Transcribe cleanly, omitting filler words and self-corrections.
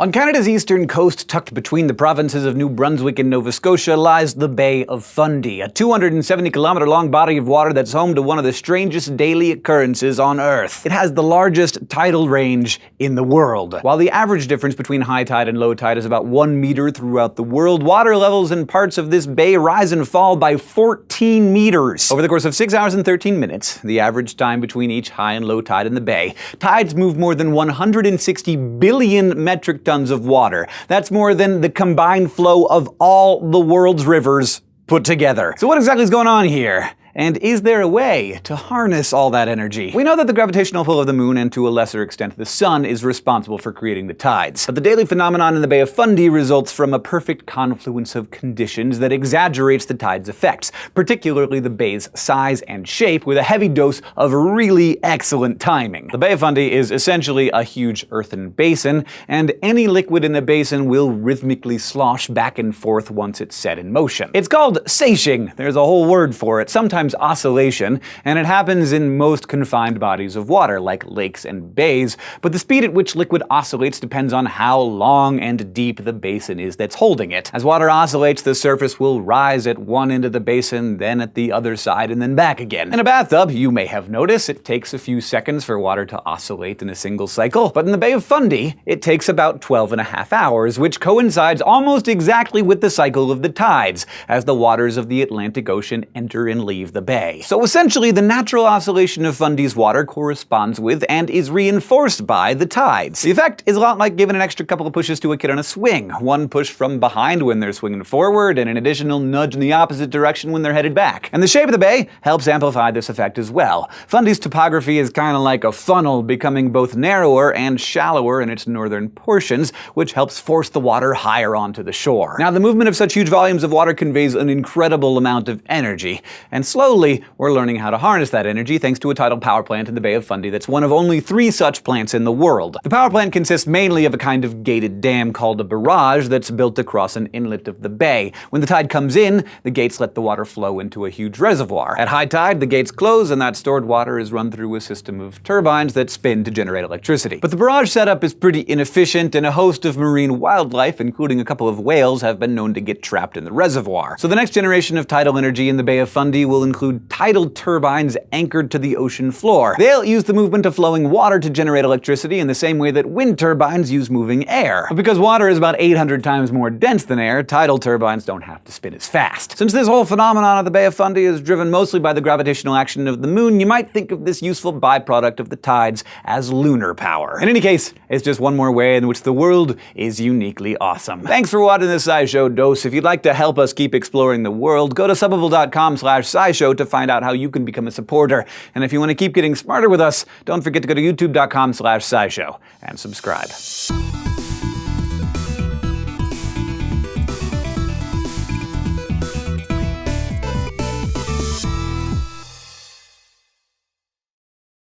On Canada's eastern coast, tucked between the provinces of New Brunswick and Nova Scotia, lies the Bay of Fundy, a 270-kilometer-long body of water that's home to one of the strangest daily occurrences on Earth. It has the largest tidal range in the world. While the average difference between high tide and low tide is about 1 meter throughout the world, water levels in parts of this bay rise and fall by 14 meters. Over the course of 6 hours and 13 minutes, the average time between each high and low tide in the bay, tides move more than 160 billion metric tons of water. That's more than the combined flow of all the world's rivers put together. So what exactly is going on here? And is there a way to harness all that energy? We know that the gravitational pull of the moon, and to a lesser extent the sun, is responsible for creating the tides. But the daily phenomenon in the Bay of Fundy results from a perfect confluence of conditions that exaggerates the tide's effects, particularly the bay's size and shape, with a heavy dose of really excellent timing. The Bay of Fundy is essentially a huge earthen basin, and any liquid in the basin will rhythmically slosh back and forth once it's set in motion. It's called sashing. There's a whole word for it. Sometimes oscillation, and it happens in most confined bodies of water, like lakes and bays, but the speed at which liquid oscillates depends on how long and deep the basin is that's holding it. As water oscillates, the surface will rise at one end of the basin, then at the other side, and then back again. In a bathtub, you may have noticed, it takes a few seconds for water to oscillate in a single cycle, but in the Bay of Fundy, it takes about 12.5 hours, which coincides almost exactly with the cycle of the tides, as the waters of the Atlantic Ocean enter and leave the bay. So essentially, the natural oscillation of Fundy's water corresponds with and is reinforced by the tides. The effect is a lot like giving an extra couple of pushes to a kid on a swing. One push from behind when they're swinging forward, and an additional nudge in the opposite direction when they're headed back. And the shape of the bay helps amplify this effect as well. Fundy's topography is kind of like a funnel, becoming both narrower and shallower in its northern portions, which helps force the water higher onto the shore. Now, the movement of such huge volumes of water conveys an incredible amount of energy, and slowly, we're learning how to harness that energy thanks to a tidal power plant in the Bay of Fundy that's one of only 3 such plants in the world. The power plant consists mainly of a kind of gated dam called a barrage that's built across an inlet of the bay. When the tide comes in, the gates let the water flow into a huge reservoir. At high tide, the gates close and that stored water is run through a system of turbines that spin to generate electricity. But the barrage setup is pretty inefficient, and a host of marine wildlife, including a couple of whales, have been known to get trapped in the reservoir. So the next generation of tidal energy in the Bay of Fundy will include tidal turbines anchored to the ocean floor. They'll use the movement of flowing water to generate electricity in the same way that wind turbines use moving air. But because water is about 800 times more dense than air, tidal turbines don't have to spin as fast. Since this whole phenomenon of the Bay of Fundy is driven mostly by the gravitational action of the moon, you might think of this useful byproduct of the tides as lunar power. In any case, it's just one more way in which the world is uniquely awesome. Thanks for watching this SciShow dose. If you'd like to help us keep exploring the world, go to subbable.com/SciShow to find out how you can become a supporter. And if you want to keep getting smarter with us, don't forget to go to youtube.com/SciShow and subscribe.